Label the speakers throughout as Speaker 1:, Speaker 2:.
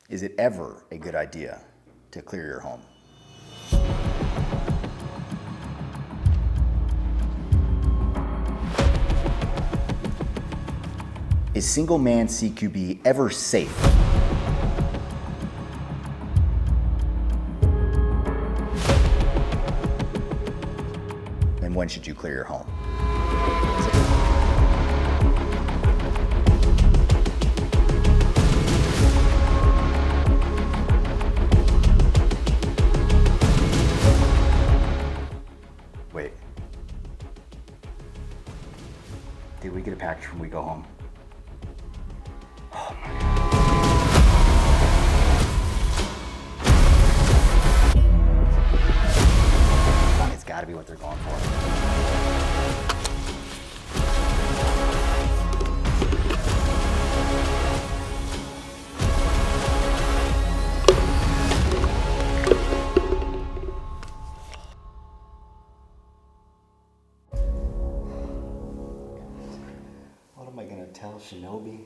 Speaker 1: Is it ever a good idea to clear your home? Is single man CQB ever safe? And when should you clear your home? Wait. Did we get a package from We Go Home? Oh my God. It's gotta be what they're going for. What am I gonna tell Shinobi?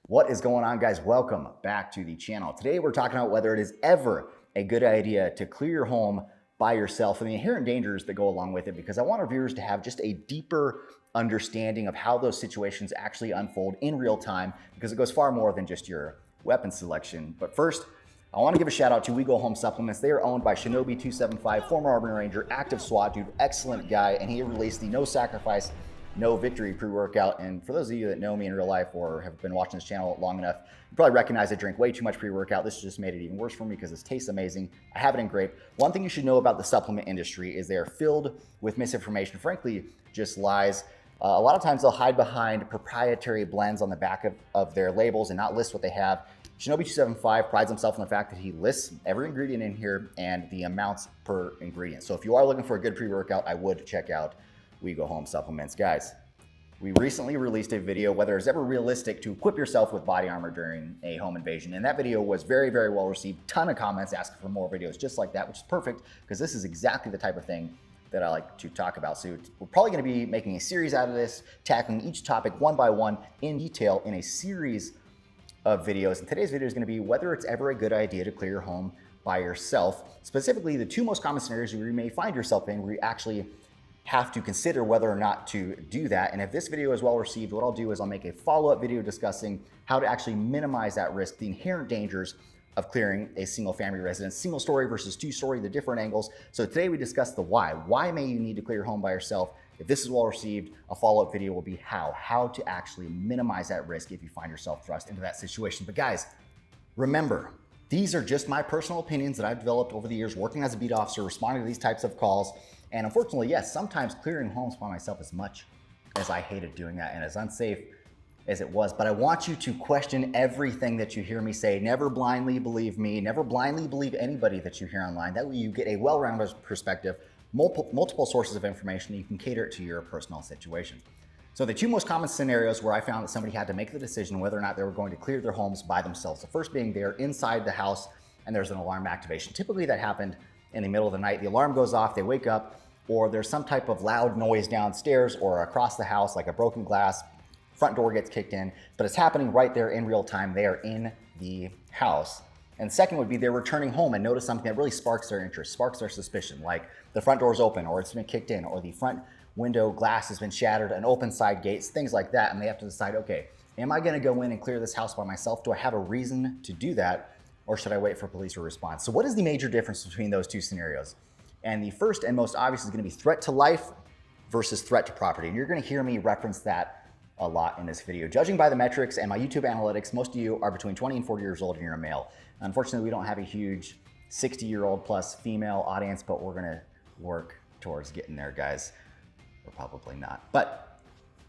Speaker 1: What is going on, guys? Welcome back to the channel. Today we're talking about whether it is ever a good idea to clear your home by yourself and the inherent dangers that go along with it, because I want our viewers to have just a deeper understanding of how those situations actually unfold in real time, because it goes far more than just your weapon selection. But first, I want to give a shout out to We Go Home Supplements. They are owned by Shinobi275, former Army Ranger, active SWAT dude, excellent guy, and he released the No Sacrifice, No Victory pre-workout. And for those of you that know me in real life or have been watching this channel long enough, you probably recognize I drink way too much pre-workout. This just made it even worse for me because this tastes amazing. I have it in grape. One thing you should know about the supplement industry is they are filled with misinformation, frankly, just lies. A lot of times they'll hide behind proprietary blends on the back of their labels and not list what they have. Shinobi275 prides himself on the fact that he lists every ingredient in here and the amounts per ingredient. So if you are looking for a good pre-workout, I would check out We Go Home Supplements. Guys, we recently released a video whether it's ever realistic to equip yourself with body armor during a home invasion. And that video was very, very well received. Ton of comments asking for more videos just like that, which is perfect because this is exactly the type of thing that I like to talk about. So we're probably going to be making a series out of this, tackling each topic one by one in detail in a series of videos. And today's video is going to be whether it's ever a good idea to clear your home by yourself. Specifically, the two most common scenarios you may find yourself in where you actually have to consider whether or not to do that. And if this video is well received, what I'll do is I'll make a follow-up video discussing how to actually minimize that risk, the inherent dangers of clearing a single family residence, single story versus two story, the different angles. So today we discuss the why. Why may you need to clear your home by yourself? If this is well received, a follow-up video will be how to actually minimize that risk if you find yourself thrust into that situation. But guys, remember, these are just my personal opinions that I've developed over the years working as a beat officer, responding to these types of calls. And unfortunately, yes, sometimes clearing homes by myself as much as I hated doing that and as unsafe as it was. But I want you to question everything that you hear me say. Never blindly believe me. Never blindly believe anybody that you hear online. That way you get a well-rounded perspective, multiple sources of information. You can cater it to your personal situation. So the two most common scenarios where I found that somebody had to make the decision whether or not they were going to clear their homes by themselves. The first being they're inside the house and there's an alarm activation. Typically that happened in the middle of the night. The alarm goes off, they wake up, or there's some type of loud noise downstairs or across the house, like a broken glass, front door gets kicked in, but it's happening right there in real time. They are in the house. And second would be they're returning home and notice something that really sparks their interest, sparks their suspicion, like the front door's open or it's been kicked in or the front window glass has been shattered and open side gates, things like that. And they have to decide, okay, am I gonna go in and clear this house by myself? Do I have a reason to do that? Or should I wait for police to respond? So what is the major difference between those two scenarios? And the first and most obvious is gonna be threat to life versus threat to property. And you're gonna hear me reference that a lot in this video. Judging by the metrics and my YouTube analytics, most of you are between 20 and 40 years old and you're a male. Unfortunately, we don't have a huge 60-year-old plus female audience, but we're gonna work towards getting there, guys. Or probably not. But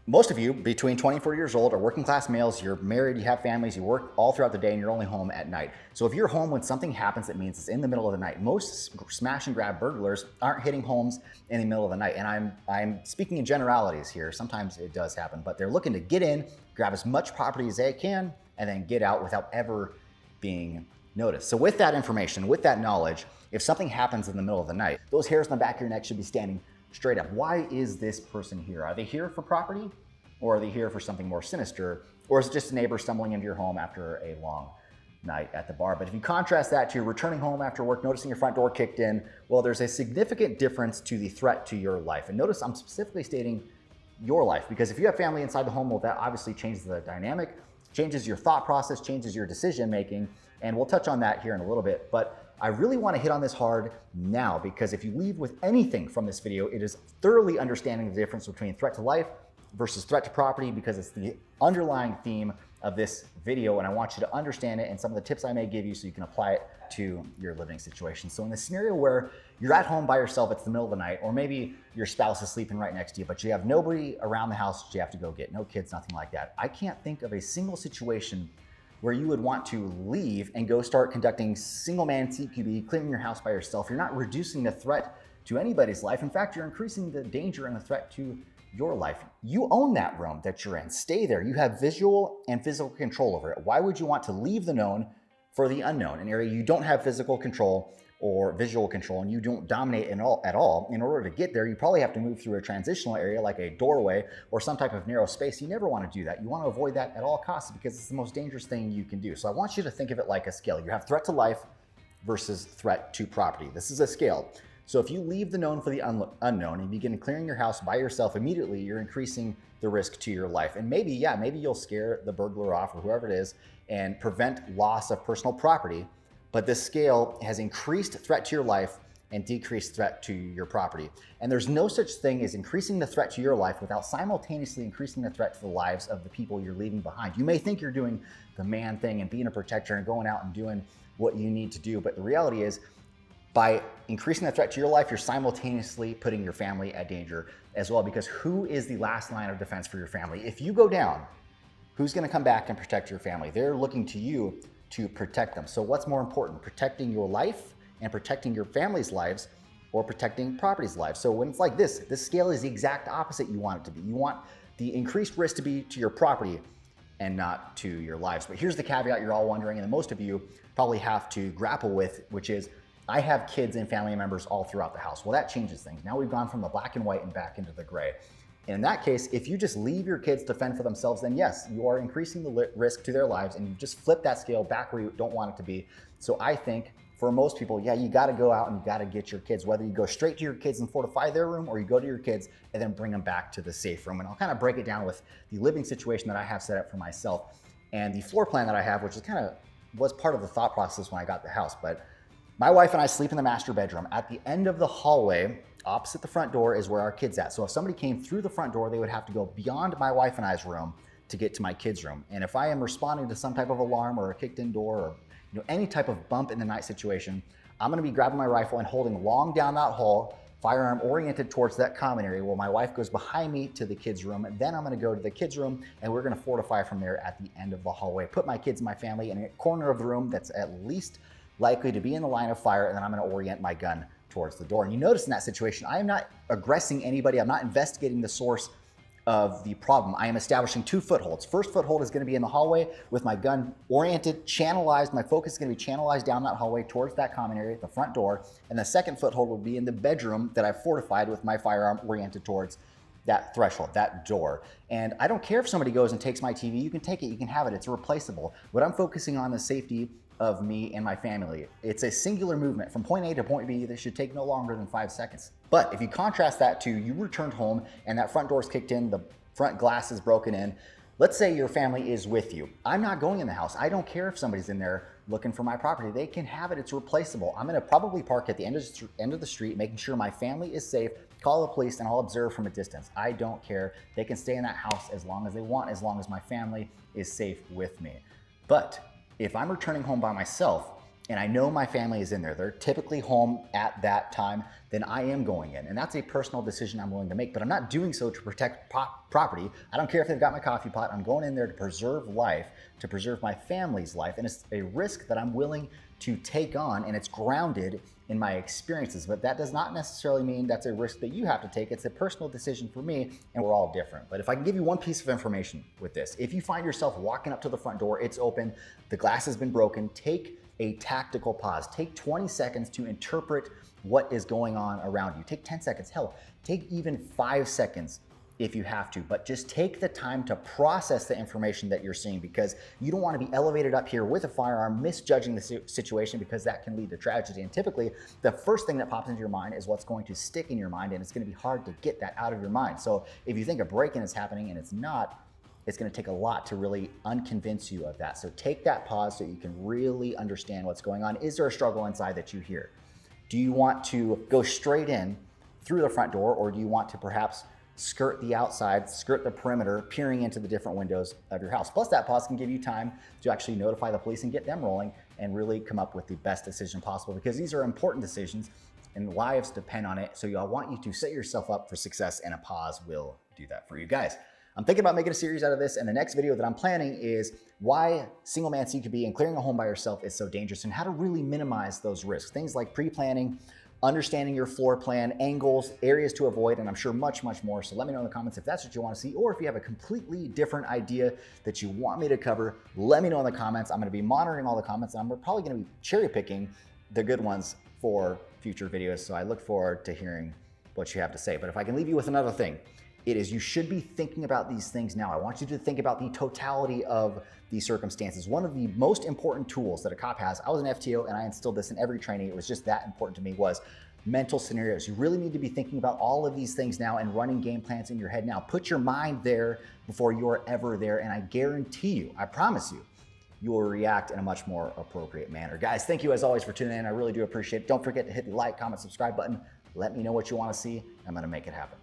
Speaker 1: most of you between 20 and 40 years old are working class males, you're married, you have families, you work all throughout the day and you're only home at night. So if you're home when something happens, that means it's in the middle of the night. Most smash and grab burglars aren't hitting homes in the middle of the night. And I'm speaking in generalities here. Sometimes it does happen, but they're looking to get in, grab as much property as they can, and then get out without ever being noticed. So with that information, with that knowledge, if something happens in the middle of the night, those hairs on the back of your neck should be standing straight up. Why is this person here? Are they here for property or are they here for something more sinister Or is it just a neighbor stumbling into your home after a long night at the bar? But if you contrast that to returning home after work, noticing your front door kicked in, well, there's a significant difference to the threat to your life. And notice I'm specifically stating your life, because if you have family inside the home, well, that obviously changes the dynamic, changes your thought process, changes your decision making, and we'll touch on that here in a little bit. But I really want to hit on this hard now, because if you leave with anything from this video, it is thoroughly understanding the difference between threat to life versus threat to property, because it's the underlying theme of this video, and I want you to understand it and some of the tips I may give you so you can apply it to your living situation. So in the scenario where you're at home by yourself, it's the middle of the night, or maybe your spouse is sleeping right next to you, but you have nobody around the house that you have to go get, no kids, nothing like that. I can't think of a single situation where you would want to leave and go start conducting single man CQB, cleaning your house by yourself. You're not reducing the threat to anybody's life. In fact, you're increasing the danger and the threat to your life. You own that room that you're in. Stay there. You have visual and physical control over it. Why would you want to leave the known for the unknown, an area you don't have physical control or visual control, and you don't dominate at all? In order to get there, you probably have to move through a transitional area like a doorway or some type of narrow space. You never want to do that. You want to avoid that at all costs, because it's the most dangerous thing you can do. So I want you to think of it like a scale. You have threat to life versus threat to property. This is a scale. So if you leave the known for the unknown and begin clearing your house by yourself immediately, you're increasing the risk to your life. And maybe you'll scare the burglar off or whoever it is and prevent loss of personal property. But this scale has increased threat to your life and decreased threat to your property. And there's no such thing as increasing the threat to your life without simultaneously increasing the threat to the lives of the people you're leaving behind. You may think you're doing the man thing and being a protector and going out and doing what you need to do, but the reality is, by increasing the threat to your life, you're simultaneously putting your family at danger as well, because who is the last line of defense for your family? If you go down, who's going to come back and protect your family? They're looking to you to protect them. So what's more important, protecting your life and protecting your family's lives, or protecting property's lives? So when it's like this scale is the exact opposite you want it to be. You want the increased risk to be to your property and not to your lives. But here's the caveat you're all wondering, and that most of you probably have to grapple with, which is, I have kids and family members all throughout the house. Well, that changes things. Now we've gone from the black and white and back into the gray. And in that case, if you just leave your kids to fend for themselves, then yes, you are increasing the risk to their lives, and you just flip that scale back where you don't want it to be. So I think for most people, you got to go out and you got to get your kids, whether you go straight to your kids and fortify their room, or you go to your kids and then bring them back to the safe room. And I'll kind of break it down with the living situation that I have set up for myself and the floor plan that I have, which is was part of the thought process when I got the house. But my wife and I sleep in the master bedroom. At the end of the hallway, opposite the front door, is where our kids at. So if somebody came through the front door, they would have to go beyond my wife and I's room to get to my kids' room. And if I am responding to some type of alarm or a kicked in door, or any type of bump in the night situation, I'm gonna be grabbing my rifle and holding long down that hall, firearm oriented towards that common area, while my wife goes behind me to the kids' room. And then I'm gonna go to the kids' room, and we're gonna fortify from there at the end of the hallway. Put my kids and my family in a corner of the room that's at least likely to be in the line of fire, and then I'm gonna orient my gun towards the door. And you notice in that situation, I am not aggressing anybody. I'm not investigating the source of the problem. I am establishing two footholds. First foothold is gonna be in the hallway with my gun oriented, channelized. My focus is gonna be channelized down that hallway towards that common area, the front door. And the second foothold will be in the bedroom that I've fortified with my firearm oriented towards that threshold, that door. And I don't care if somebody goes and takes my TV. You can take it, you can have it, it's replaceable. What I'm focusing on is safety of me and my family. It's a singular movement from point A to point B that should take no longer than 5 seconds. But if you contrast that to you returned home and that front door's kicked in, the front glass is broken in, let's say your family is with you. I'm not going in the house. I don't care if somebody's in there looking for my property. They can have it, it's replaceable. I'm gonna probably park at the end of the street, making sure my family is safe, call the police, and I'll observe from a distance. I don't care. They can stay in that house as long as they want, as long as my family is safe with me. But if I'm returning home by myself and I know my family is in there, they're typically home at that time, then I am going in. And that's a personal decision I'm willing to make, but I'm not doing so to protect property. I don't care if they've got my coffee pot. I'm going in there to preserve life, to preserve my family's life. And it's a risk that I'm willing to take on, and it's grounded in my experiences. But that does not necessarily mean that's a risk that you have to take. It's a personal decision for me, and we're all different. But if I can give you one piece of information with this, if you find yourself walking up to the front door, it's open, the glass has been broken, take a tactical pause. Take 20 seconds to interpret what is going on around you. Take 10 seconds, hell, take even 5 seconds if you have to, but just take the time to process the information that you're seeing, because you don't want to be elevated up here with a firearm, misjudging the situation, because that can lead to tragedy. And typically the first thing that pops into your mind is what's going to stick in your mind, and it's going to be hard to get that out of your mind. So if you think a break-in is happening and it's not, it's going to take a lot to really unconvince you of that. So take that pause so you can really understand what's going on. Is there a struggle inside that you hear? Do you want to go straight in through the front door, or do you want to perhaps skirt the outside, skirt the perimeter, peering into the different windows of your house? Plus, that pause can give you time to actually notify the police and get them rolling and really come up with the best decision possible, because these are important decisions and lives depend on it. So I want you to set yourself up for success, and a pause will do that for you guys. I'm thinking about making a series out of this, and the next video that I'm planning is why single man CQB and clearing a home by yourself is so dangerous, and how to really minimize those risks. Things like pre-planning, understanding your floor plan, angles, areas to avoid, and I'm sure much, much more. So let me know in the comments if that's what you want to see, or if you have a completely different idea that you want me to cover, let me know in the comments. I'm going to be monitoring all the comments, and I'm probably going to be cherry picking the good ones for future videos. So I look forward to hearing what you have to say. But if I can leave you with another thing, it is you should be thinking about these things now. I want you to think about the totality of these circumstances. One of the most important tools that a cop has, I was an FTO and I instilled this in every training, it was just that important to me, was mental scenarios. You really need to be thinking about all of these things now and running game plans in your head now. Put your mind there before you're ever there, and I guarantee you, I promise you, you will react in a much more appropriate manner. Guys, thank you as always for tuning in. I really do appreciate it. Don't forget to hit the like, comment, subscribe button. Let me know what you want to see. I'm going to make it happen.